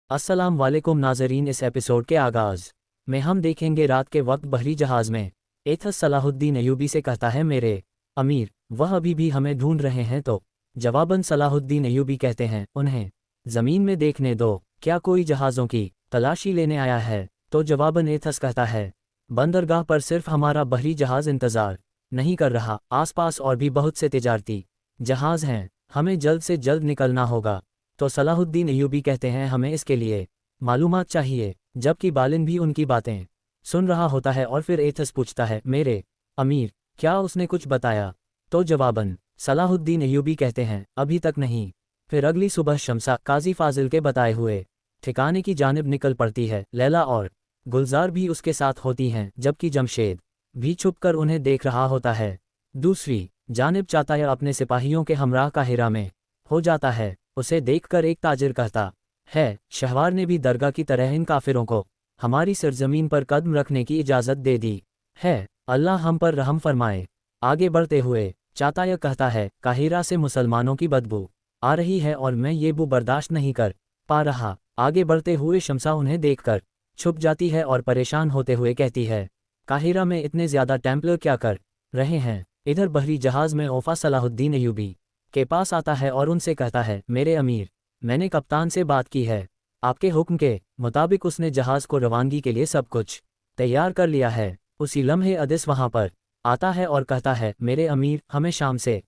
अस्सलाम वालेकुम नाज़रीन। इस एपिसोड के आगाज़ में हम देखेंगे रात के वक्त बहरी जहाज़ में एथस सलाहुद्दीन अयूबी से कहता है, मेरे अमीर, वह अभी भी हमें ढूंढ रहे हैं। तो जवाबन सलाहुद्दीन अयूबी कहते हैं, उन्हें ज़मीन में देखने दो, क्या कोई जहाज़ों की तलाशी लेने आया है? तो जवाबन एथस कहता है, बंदरगाह पर सिर्फ हमारा बहरी जहाज़ इंतज़ार नहीं कर रहा, आसपास और भी बहुत से तिजारती जहाज़ हैं, हमें जल्द से जल्द निकलना होगा। तो सलाहुद्दीन अयूबी कहते हैं, हमें इसके लिए मालूमात चाहिए। जबकि बालिन भी उनकी बातें सुन रहा होता है और फिर एथस पूछता है, मेरे अमीर, क्या उसने कुछ बताया? तो जवाबन सलाहुद्दीन अयूबी कहते हैं, अभी तक नहीं। फिर अगली सुबह शमसा काजी फाजिल के बताए हुए ठिकाने की जानिब निकल पड़ती है। लैला और गुलजार भी उसके साथ होती हैं, जबकि जमशेद भी छुपकर उन्हें देख रहा होता है। दूसरी जानिब चाताया अपने सिपाहियों के हमराह काहिरा में हो जाता है। उसे देखकर एक ताजिर कहता है, शहवार ने भी दरगाह की तरह इन काफिरों को हमारी सरजमीन पर कदम रखने की इजाज़त दे दी है, अल्लाह हम पर रहम फरमाए। आगे बढ़ते हुए चाताया कहता है, काहिरा से मुसलमानों की बदबू आ रही है और मैं ये बू बर्दाश्त नहीं कर पा रहा। आगे बढ़ते हुए शमसा उन्हें देखकर छुप जाती है और परेशान होते हुए कहती है, काहिरा में इतने ज़्यादा टेम्पलर क्या कर रहे हैं? इधर बहरी जहाज़ में ओफा सलाहुद्दीन अयूबी के पास आता है और उनसे कहता है, मेरे अमीर, मैंने कप्तान से बात की है, आपके हुक्म के मुताबिक उसने जहाज़ को रवानगी के लिए सब कुछ तैयार कर लिया है। उसी लम्हे अदिस वहाँ पर आता है और कहता है, मेरे अमीर, हमें शाम से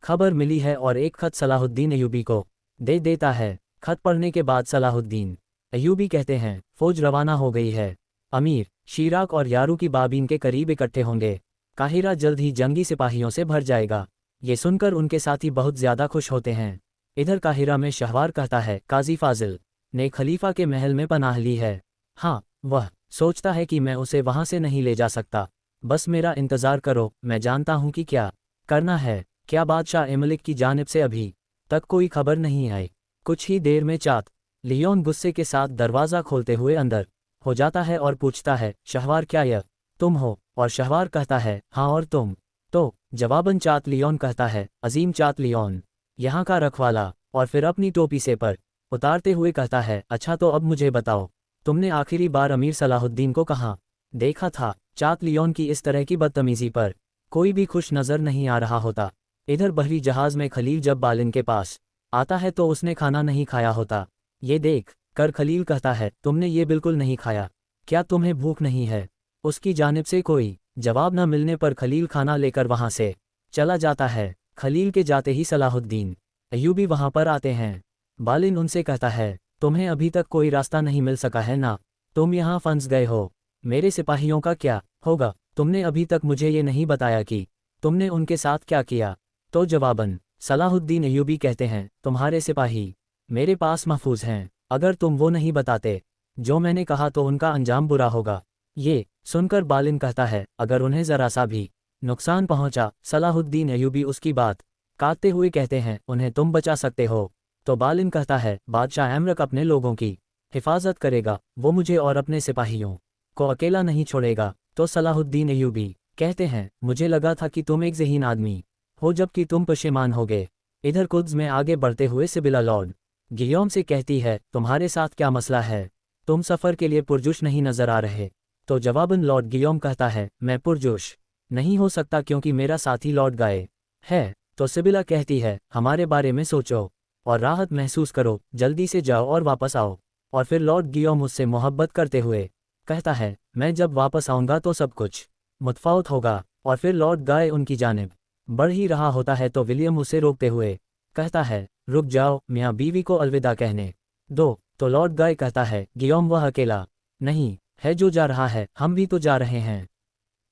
खबर मिली है और एक खत सलाहुद्दीन अयूबी को दे देता है। खत पढ़ने के बाद सलाहुद्दीन अयूबी कहते हैं, फौज रवाना हो गई है। अमीर शीराक और यारू की बाबीन के करीब इकट्ठे होंगे। काहिरा जल्द ही जंगी सिपाहियों से भर जाएगा। ये सुनकर उनके साथी बहुत ज़्यादा खुश होते हैं। इधर काहिरा में शहवार कहता है, काजी फाजिल ने खलीफा के महल में पनाह ली है। हाँ, वह सोचता है कि मैं उसे वहाँ से नहीं ले जा सकता। बस मेरा इंतज़ार करो, मैं जानता हूँ कि क्या करना है। क्या बादशाह एमलिक की जानिब से अभी तक कोई खबर नहीं आई? कुछ ही देर में चात लियोन गुस्से के साथ दरवाज़ा खोलते हुए अंदर हो जाता है और पूछता है, शहवार, क्या यह तुम हो? और शहवार कहता है, हाँ, और तुम? तो जवाबन चात लियोन कहता है, अजीम चात लियोन, यहाँ का रखवाला। और फिर अपनी टोपी से पर उतारते हुए कहता है, अच्छा तो अब मुझे बताओ, तुमने आखिरी बार अमीर सलाहुद्दीन को कहाँ देखा था? चात लियोन की इस तरह की बदतमीजी पर कोई भी खुश नज़र नहीं आ रहा होता। इधर बहरी जहाज़ में खलील जब बालिन के पास आता है तो उसने खाना नहीं खाया होता। ये देख कर खलील कहता है, तुमने ये बिल्कुल नहीं खाया, क्या तुम्हें भूख नहीं है? उसकी जानिब से कोई जवाब न मिलने पर खलील खाना लेकर वहाँ से चला जाता है। खलील के जाते ही सलाहुद्दीन अयूबी वहाँ पर आते हैं। बालिन उनसे कहता है, तुम्हें अभी तक कोई रास्ता नहीं मिल सका है ना? तुम यहाँ फंस गए हो। मेरे सिपाहियों का क्या होगा? तुमने अभी तक मुझे ये नहीं बताया कि तुमने उनके साथ क्या किया। तो जवाबन सलाहुद्दीन अयूबी कहते हैं, तुम्हारे सिपाही मेरे पास महफूज हैं, अगर तुम वो नहीं बताते जो मैंने कहा तो उनका अंजाम बुरा होगा। ये सुनकर बालिन कहता है, अगर उन्हें ज़रा सा भी नुकसान पहुंचा? सलाहुद्दीन अयूबी उसकी बात काटते हुए कहते हैं, उन्हें तुम बचा सकते हो। तो बालिन कहता है, बादशाह एमरक अपने लोगों की हिफाजत करेगा, वो मुझे और अपने सिपाहियों को अकेला नहीं छोड़ेगा। तो सलाहुद्दीन अयूबी कहते हैं, मुझे लगा था कि तुम एक ज़हीन आदमी हो, जबकि तुम पशेमान हो गए। इधर कुद्स में आगे बढ़ते हुए सिबिला लॉर्ड गियोम से कहती है, तुम्हारे साथ क्या मसला है? तुम सफ़र के लिए पुरजोश नहीं नजर आ रहे। तो जवाबन लॉर्ड गियोम कहता है, मैं पुरजोश नहीं हो सकता क्योंकि मेरा साथी लौट गए है। तो सिबिला कहती है, हमारे बारे में सोचो और राहत महसूस करो, जल्दी से जाओ और वापस आओ। और फिर लॉर्ड गियोम उससे मोहब्बत करते हुए कहता है, मैं जब वापस आऊँगा तो सब कुछ मुतफावत होगा। और फिर लॉर्ड गाय उनकी जानिब बढ़ ही रहा होता है तो विलियम उसे रोकते हुए कहता है, रुक जाओ, मियाँ बीवी को अलविदा कहने दो। तो लॉर्ड गाय कहता है, गियोम वह अकेला नहीं है जो जा रहा है, हम भी तो जा रहे हैं।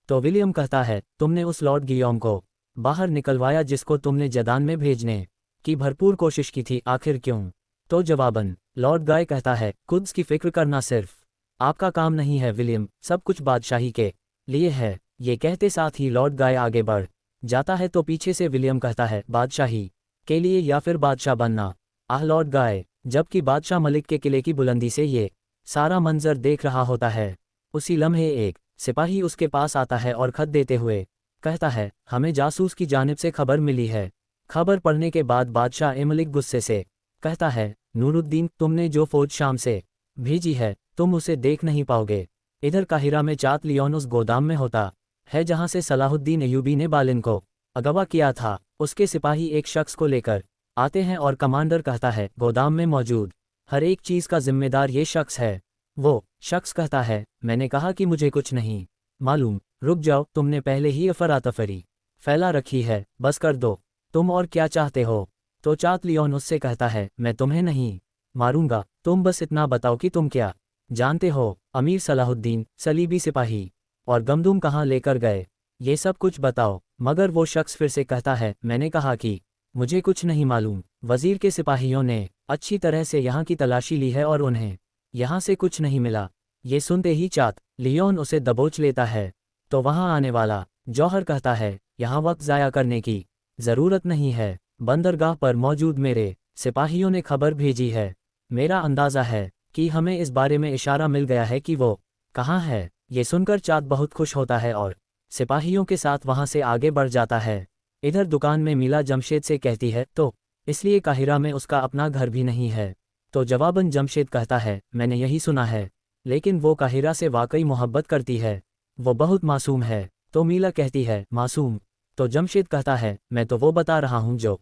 तो विलियम कहता है, तुमने उस लॉर्ड गियोम को बाहर निकलवाया जिसको तुमने जदान में भेजने की भरपूर कोशिश की थी, आखिर क्यों? तो जवाबन लॉर्ड गाय कहता है, कुद्स की फिक्र करना सिर्फ आपका काम नहीं है विलियम, सब कुछ बादशाही के लिए है। ये कहते साथ ही लॉर्ड गाय आगे बढ़ जाता है तो पीछे से विलियम कहता है, बादशाही के लिए या फिर बादशाह बनना? आह लॉर्ड गाय, जबकि बादशाह मलिक के किले की बुलंदी से ये सारा मंजर देख रहा होता है। उसी लम्हे एक सिपाही उसके पास आता है और खत देते हुए कहता है, हमें जासूस की जानिब से खबर मिली है। खबर पढ़ने के बाद बादशाह एमलिक गुस्से से कहता है, नूरुद्दीन, तुमने जो फौज शाम से भेजी है तुम उसे देख नहीं पाओगे। इधर काहिरा में चात लियोन उस गोदाम में होता है जहां से सलाहुद्दीन अय्यूबी ने बालिन को अगवा किया था। उसके सिपाही एक शख्स को लेकर आते हैं और कमांडर कहता है, गोदाम में मौजूद हर एक चीज़ का जिम्मेदार ये शख्स है। वो शख्स कहता है, मैंने कहा कि मुझे कुछ नहीं मालूम। रुक जाओ, तुमने पहले ही अफरातफरी फैला रखी है, बस कर दो। तुम और क्या चाहते हो? तो चात लियोन उससे कहता है, मैं तुम्हें नहीं मारूंगा, तुम बस इतना बताओ कि तुम क्या जानते हो। अमीर सलाहुद्दीन, सलीबी सिपाही और गमदूम कहाँ लेकर गए, ये सब कुछ बताओ। मगर वो शख्स फिर से कहता है, मैंने कहा कि मुझे कुछ नहीं मालूम। वजीर के सिपाहियों ने अच्छी तरह से यहाँ की तलाशी ली है और उन्हें यहाँ से कुछ नहीं मिला। ये सुनते ही चात लियोन उसे दबोच लेता है। तो वहाँ आने वाला जौहर कहता है, यहाँ वक्त ज़ाया करने की ज़रूरत नहीं है। बंदरगाह पर मौजूद मेरे सिपाहियों ने खबर भेजी है। मेरा अंदाज़ा है कि हमें इस बारे में इशारा मिल गया है कि वो कहाँ है। ये सुनकर चात बहुत खुश होता है और सिपाहियों के साथ वहाँ से आगे बढ़ जाता है। इधर दुकान में मीला जमशेद से कहती है, तो इसलिए काहिरा में उसका अपना घर भी नहीं है। तो जवाबन जमशेद कहता है, मैंने यही सुना है, लेकिन वो काहिरा से वाकई मोहब्बत करती है, वो बहुत मासूम है। तो मीला कहती है, मासूम? तो जमशेद कहता है, मैं तो वो बता रहा हूँ जो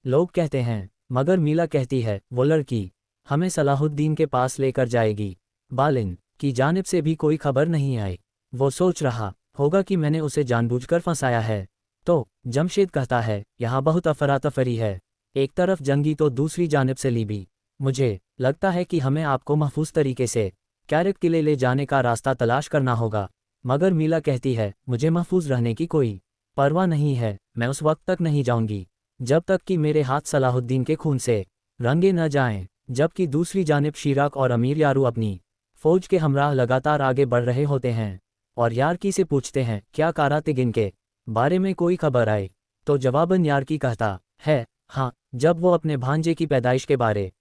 लोग कहते हैं। मगर मीला कहती है, वो लड़की हमें सलाहुद्दीन के पास लेकर जाएगी। बालिन की जानिब से भी कोई खबर नहीं आई। वो सोच रहा होगा कि मैंने उसे जानबूझकर फंसाया है। तो जमशेद कहता है, यहाँ बहुत अफरातफरी है, एक तरफ जंगी तो दूसरी जानिब से लीबी। मुझे लगता है कि हमें आपको महफूज तरीके से कैरेट किले ले जाने का रास्ता तलाश करना होगा। मगर मीला कहती है, मुझे महफूज रहने की कोई परवाह नहीं है। मैं उस वक्त तक नहीं जाऊंगी जब तक कि मेरे हाथ सलाहुद्दीन के खून से रंगे न जाएं। जबकि दूसरी जानिब शिराक और अमीर यारू अपनी फौज के हमराह लगातार आगे बढ़ रहे होते हैं और यारकी से पूछते हैं, क्या कारातिगिन के बारे में कोई खबर आई? तो जवाबन यारकी कहता है, हाँ, जब वो अपने भांजे की पैदाइश के बारे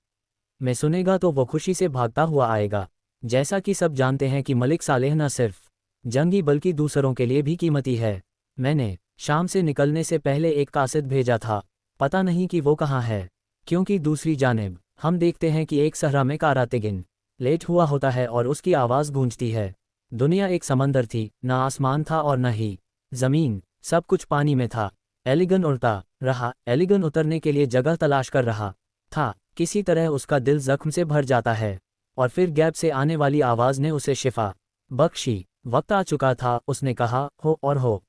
में सुनेगा तो वो खुशी से भागता हुआ आएगा। जैसा कि सब जानते हैं कि मलिक सालेह न सिर्फ जंगी बल्कि दूसरों के लिए भी कीमती है। मैंने शाम से निकलने से पहले एक कासिद भेजा था, पता नहीं कि वो कहाँ है। क्योंकि दूसरी जानिब हम देखते हैं कि एक सहरा में कारातिगिन लेट हुआ होता है और उसकी आवाज़ गूंजती है। दुनिया एक समंदर थी, न आसमान था और न ही ज़मीन, सब कुछ पानी में था। एलिगन उड़ता रहा, एलिगन उतरने के लिए जगह तलाश कर रहा था। किसी तरह उसका दिल जख्म से भर जाता है और फिर गैब से आने वाली आवाज़ ने उसे शिफा बख्शी। वक्त आ चुका था, उसने कहा, हो और हो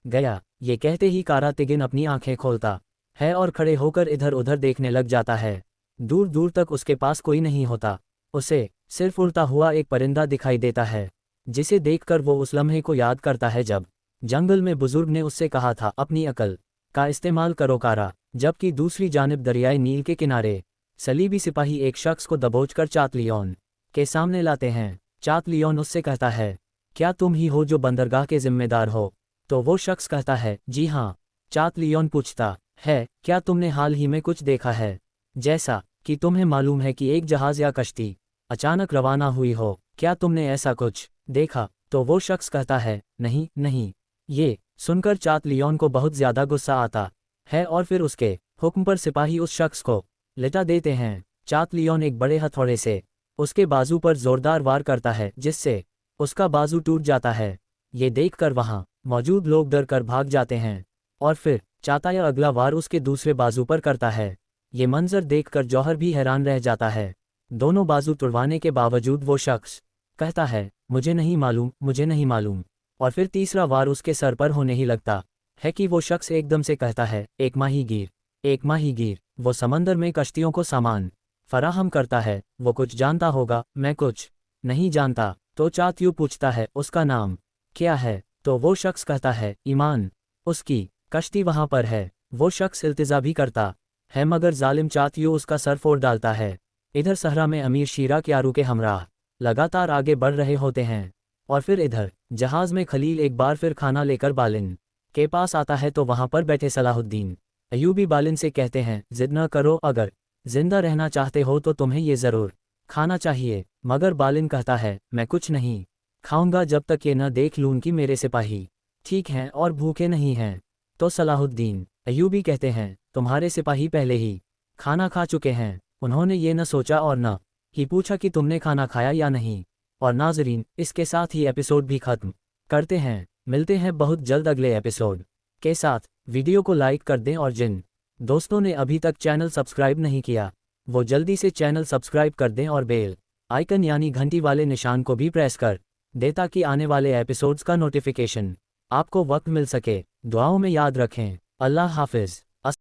गया। ये कहते ही कारातिगिन अपनी आंखें खोलता है और खड़े होकर इधर उधर देखने लग जाता है। दूर दूर तक उसके पास कोई नहीं होता, उसे सिर्फ उड़ता हुआ एक परिंदा दिखाई देता है, जिसे देखकर वो उस लम्हे को याद करता है जब जंगल में बुजुर्ग ने उससे कहा था, अपनी अकल का इस्तेमाल करो कारा। जबकि दूसरी जानिब दरियाए नील के किनारे सलीबी सिपाही एक शख्स को दबोचकर चात लियोन के सामने लाते हैं। चात लियोन उससे कहता है, क्या तुम ही हो जो बंदरगाह के जिम्मेदार हो? तो वो शख्स कहता है, जी हाँ। चात लियोन पूछता है, क्या तुमने हाल ही में कुछ देखा है? जैसा कि तुम्हें मालूम है कि एक जहाज या कश्ती अचानक रवाना हुई हो, क्या तुमने ऐसा कुछ देखा? तो वो शख्स कहता है, नहीं नहीं। ये सुनकर चात लियोन को बहुत ज्यादा गुस्सा आता है और फिर उसके हुक्म पर सिपाही उस शख्स को लिटा देते हैं। चात लियोन एक बड़े हथौड़े से उसके बाजू पर जोरदार वार करता है, जिससे उसका बाजू टूट जाता है। ये देखकर वहाँ मौजूद लोग डर कर भाग जाते हैं और फिर चाताया अगला वार उसके दूसरे बाजू पर करता है। ये मंजर देखकर जौहर भी हैरान रह जाता है। दोनों बाजू तुड़वाने के बावजूद वो शख्स कहता है, मुझे नहीं मालूम, मुझे नहीं मालूम। और फिर तीसरा वार उसके सर पर होने ही लगता है कि वो शख्स एकदम से कहता है, एक माहीगीर, एक माहीगीर। वो समंदर में कश्तियों को सामान फराहम करता है, वो कुछ जानता होगा, मैं कुछ नहीं जानता। तो चात यूं पूछता है, उसका नाम क्या है? तो वो शख्स कहता है, ईमान, उसकी कश्ती वहाँ पर है। वो शख्स इल्तिजा भी करता है मगर जालिम चात यूं उसका सर फोड़ डालता है। इधर सहरा में अमीर शिराक यारू के हमराह लगातार आगे बढ़ रहे होते हैं और फिर इधर जहाज में खलील एक बार फिर खाना लेकर बालिन के पास आता है। तो वहाँ पर बैठे सलाहुद्दीन अय्यूबी बालिन से कहते हैं, जिद न करो, अगर जिंदा रहना चाहते हो तो तुम्हें ये ज़रूर खाना चाहिए। मगर बालिन कहता है, मैं कुछ नहीं खाऊंगा जब तक ये न देख लूँ कि मेरे सिपाही ठीक हैं और भूखे नहीं हैं। तो सलाहुद्दीन अय्यूबी कहते हैं, तुम्हारे सिपाही पहले ही खाना खा चुके हैं। उन्होंने ये न सोचा और न ही पूछा कि तुमने खाना खाया या नहीं। और नाजरीन, इसके साथ ही एपिसोड भी खत्म करते हैं। मिलते हैं बहुत जल्द अगले एपिसोड के साथ। वीडियो को लाइक कर दें और जिन दोस्तों ने अभी तक चैनल सब्सक्राइब नहीं किया वो जल्दी से चैनल सब्सक्राइब कर दें और बेल आइकन यानी घंटी वाले निशान को भी प्रेस कर दें ताकि आने वाले एपिसोड्स का नोटिफिकेशन आपको वक्त मिल सके। दुआओं में याद रखें। अल्लाह हाफिज़।